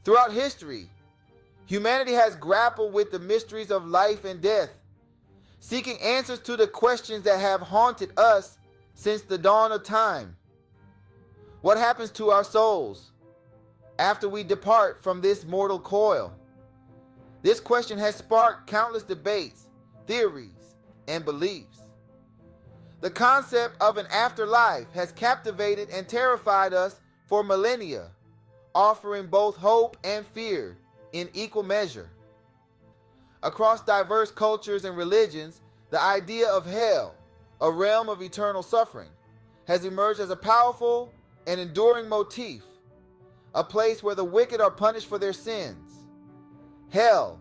Throughout history, humanity has grappled with the mysteries of life and death, seeking answers to the questions that have haunted us since the dawn of time. What happens to our souls after we depart from this mortal coil? This question has sparked countless debates, theories, and beliefs. The concept of an afterlife has captivated and terrified us for millennia, offering both hope and fear in equal measure. Across diverse cultures and religions, the idea of hell, a realm of eternal suffering, has emerged as a powerful and enduring motif, a place where the wicked are punished for their sins. Hell,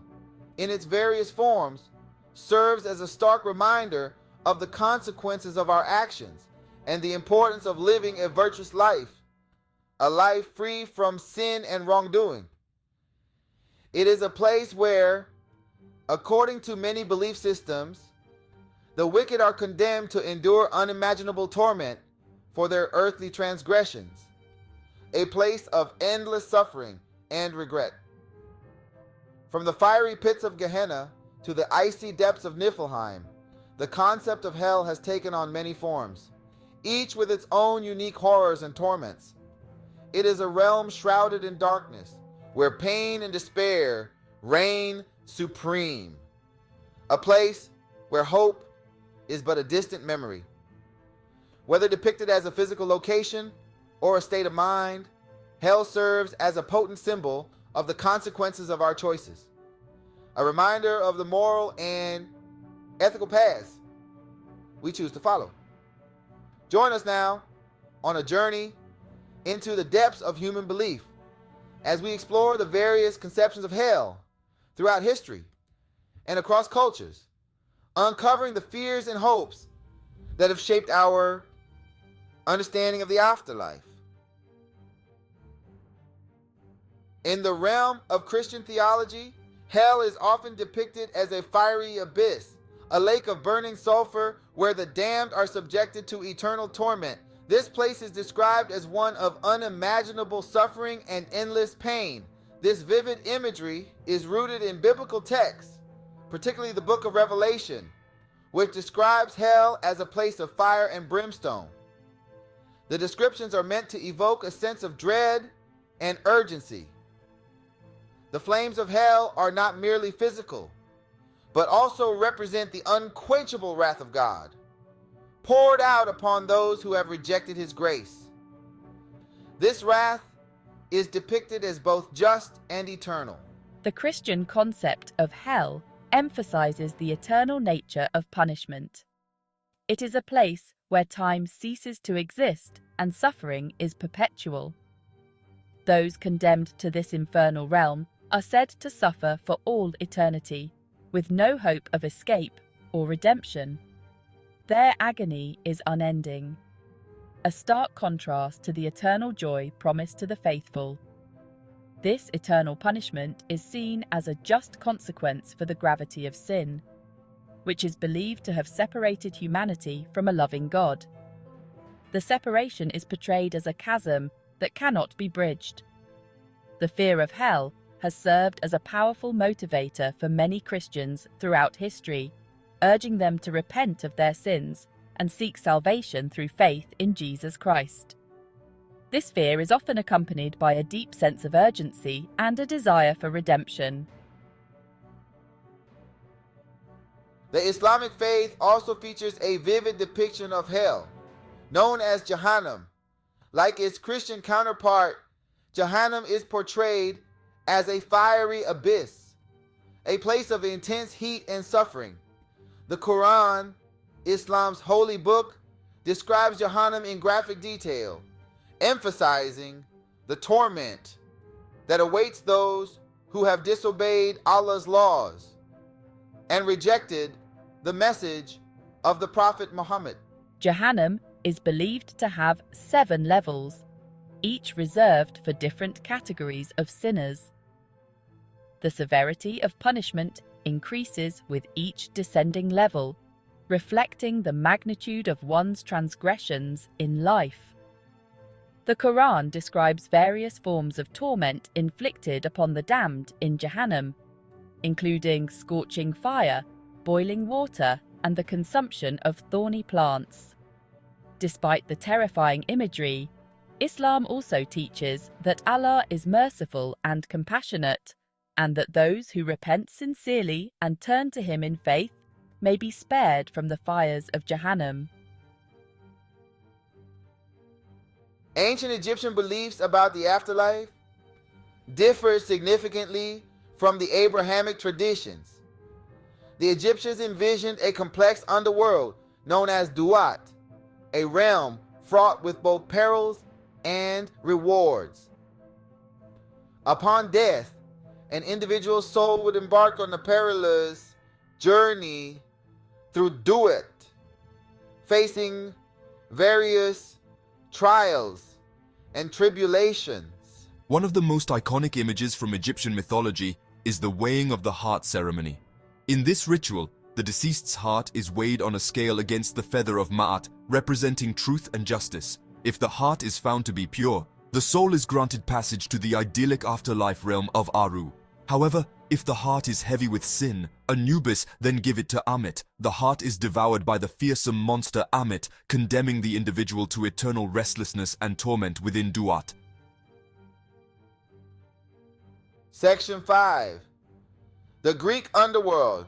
in its various forms, serves as a stark reminder of the consequences of our actions and the importance of living a virtuous life, a life free from sin and wrongdoing. It is a place where, according to many belief systems, the wicked are condemned to endure unimaginable torment for their earthly transgressions, a place of endless suffering and regret. From the fiery pits of Gehenna to the icy depths of Niflheim, the concept of hell has taken on many forms, each with its own unique horrors and torments. It is a realm shrouded in darkness, where pain and despair reign supreme, a place where hope is but a distant memory. Whether depicted as a physical location or a state of mind, hell serves as a potent symbol of the consequences of our choices, a reminder of the moral and ethical paths we choose to follow. Join us now on a journey into the depths of human belief as we explore the various conceptions of hell throughout history and across cultures, uncovering the fears and hopes that have shaped our understanding of the afterlife. In the realm of Christian theology, hell is often depicted as a fiery abyss, a lake of burning sulfur where the damned are subjected to eternal torment. This place is described as one of unimaginable suffering and endless pain. This vivid imagery is rooted in biblical texts, particularly the book of Revelation, which describes hell as a place of fire and brimstone. The descriptions are meant to evoke a sense of dread and urgency. The flames of hell are not merely physical, but also represent the unquenchable wrath of God, poured out upon those who have rejected his grace. This wrath is depicted as both just and eternal. The Christian concept of hell emphasizes the eternal nature of punishment. It is a place where time ceases to exist and suffering is perpetual. Those condemned to this infernal realm are said to suffer for all eternity, with no hope of escape or redemption. Their agony is unending, a stark contrast to the eternal joy promised to the faithful. This eternal punishment is seen as a just consequence for the gravity of sin, which is believed to have separated humanity from a loving God. The separation is portrayed as a chasm that cannot be bridged. The fear of hell has served as a powerful motivator for many Christians throughout history, urging them to repent of their sins and seek salvation through faith in Jesus Christ. This fear is often accompanied by a deep sense of urgency and a desire for redemption. The Islamic faith also features a vivid depiction of hell, known as Jahannam. Like its Christian counterpart, Jahannam is portrayed as a fiery abyss, a place of intense heat and suffering. The Quran, Islam's holy book, describes Jahannam in graphic detail, emphasizing the torment that awaits those who have disobeyed Allah's laws and rejected the message of the Prophet Muhammad. Jahannam is believed to have 7 levels, each reserved for different categories of sinners. The severity of punishment increases with each descending level, reflecting the magnitude of one's transgressions in life. The Quran describes various forms of torment inflicted upon the damned in Jahannam, including scorching fire, boiling water, and the consumption of thorny plants. Despite the terrifying imagery, Islam also teaches that Allah is merciful and compassionate, and that those who repent sincerely and turn to Him in faith may be spared from the fires of Jahannam. Ancient Egyptian beliefs about the afterlife differ significantly from the Abrahamic traditions. The Egyptians envisioned a complex underworld known as Duat, a realm fraught with both perils and rewards. Upon death, an individual's soul would embark on a perilous journey through Duat, facing various trials and tribulations. One of the most iconic images from Egyptian mythology is the weighing of the heart ceremony. In this ritual, the deceased's heart is weighed on a scale against the feather of Maat, representing truth and justice. If the heart is found to be pure, the soul is granted passage to the idyllic afterlife realm of Aru. However, if the heart is heavy with sin, Anubis then give it to Ammit. The heart is devoured by the fearsome monster Ammit, condemning the individual to eternal restlessness and torment within Duat. Section 5. The Greek underworld,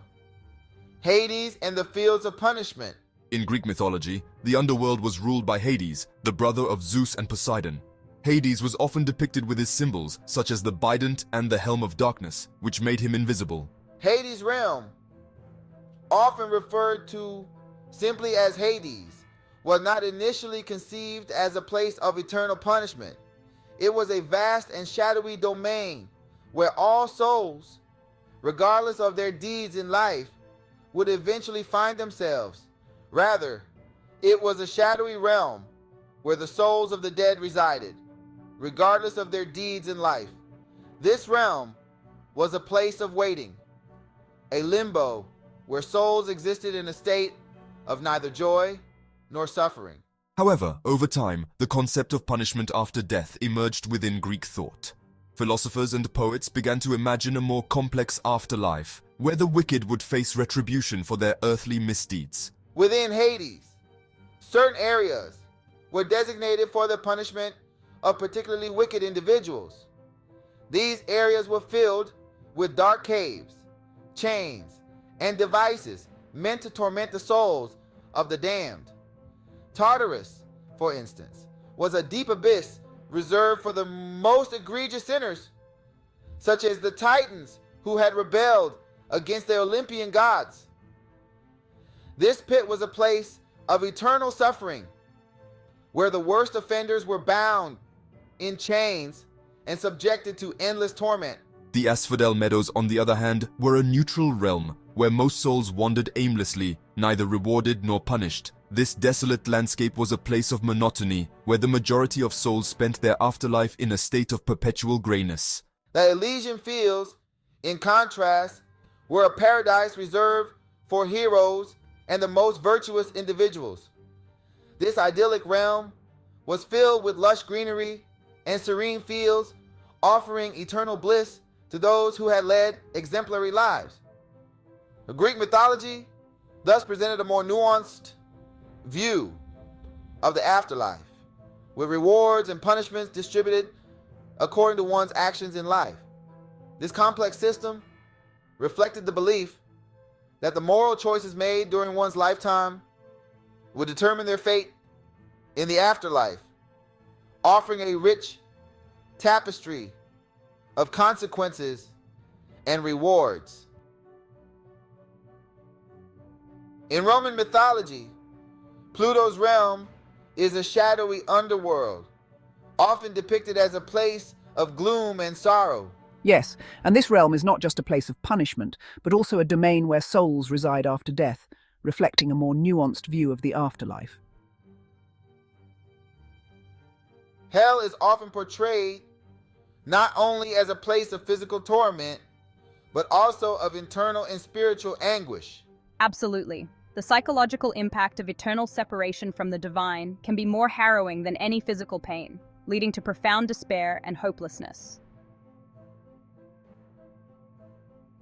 Hades and the fields of punishment. In Greek mythology, the underworld was ruled by Hades, the brother of Zeus and Poseidon. Hades was often depicted with his symbols, such as the bident and the helm of darkness, which made him invisible. Hades' realm, often referred to simply as Hades, was not initially conceived as a place of eternal punishment. It was a vast and shadowy domain where all souls, regardless of their deeds in life, would eventually find themselves. Rather, it was a shadowy realm where the souls of the dead resided, regardless of their deeds in life. This realm was a place of waiting, a limbo where souls existed in a state of neither joy nor suffering. However, over time, the concept of punishment after death emerged within Greek thought. Philosophers and poets began to imagine a more complex afterlife, where the wicked would face retribution for their earthly misdeeds. Within Hades, certain areas were designated for the punishment of particularly wicked individuals. These areas were filled with dark caves, chains, and devices meant to torment the souls of the damned. Tartarus, for instance, was a deep abyss reserved for the most egregious sinners, such as the Titans who had rebelled against the Olympian gods. This pit was a place of eternal suffering, where the worst offenders were bound in chains and subjected to endless torment. The Asphodel Meadows, on the other hand, were a neutral realm, where most souls wandered aimlessly, neither rewarded nor punished. This desolate landscape was a place of monotony, where the majority of souls spent their afterlife in a state of perpetual grayness. The Elysian Fields, in contrast, were a paradise reserved for heroes and the most virtuous individuals. This idyllic realm was filled with lush greenery and serene fields, offering eternal bliss to those who had led exemplary lives. The Greek mythology thus presented a more nuanced view of the afterlife, with rewards and punishments distributed according to one's actions in life. This complex system reflected the belief that the moral choices made during one's lifetime would determine their fate in the afterlife, offering a rich tapestry of consequences and rewards. In Roman mythology, Pluto's realm is a shadowy underworld, often depicted as a place of gloom and sorrow. Yes, and this realm is not just a place of punishment, but also a domain where souls reside after death, reflecting a more nuanced view of the afterlife. Hell is often portrayed not only as a place of physical torment, but also of internal and spiritual anguish. Absolutely. The psychological impact of eternal separation from the divine can be more harrowing than any physical pain. leading to profound despair and hopelessness.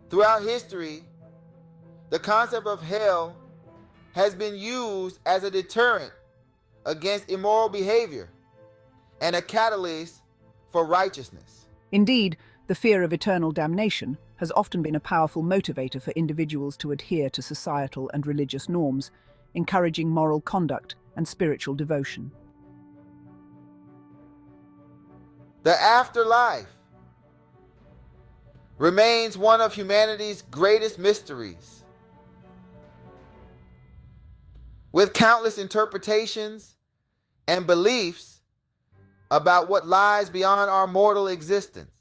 Throughout history, the concept of hell has been used as a deterrent against immoral behavior and a catalyst for righteousness. Indeed, the fear of eternal damnation has often been a powerful motivator for individuals to adhere to societal and religious norms, encouraging moral conduct and spiritual devotion. The afterlife remains one of humanity's greatest mysteries. With countless interpretations and beliefs about what lies beyond our mortal existence.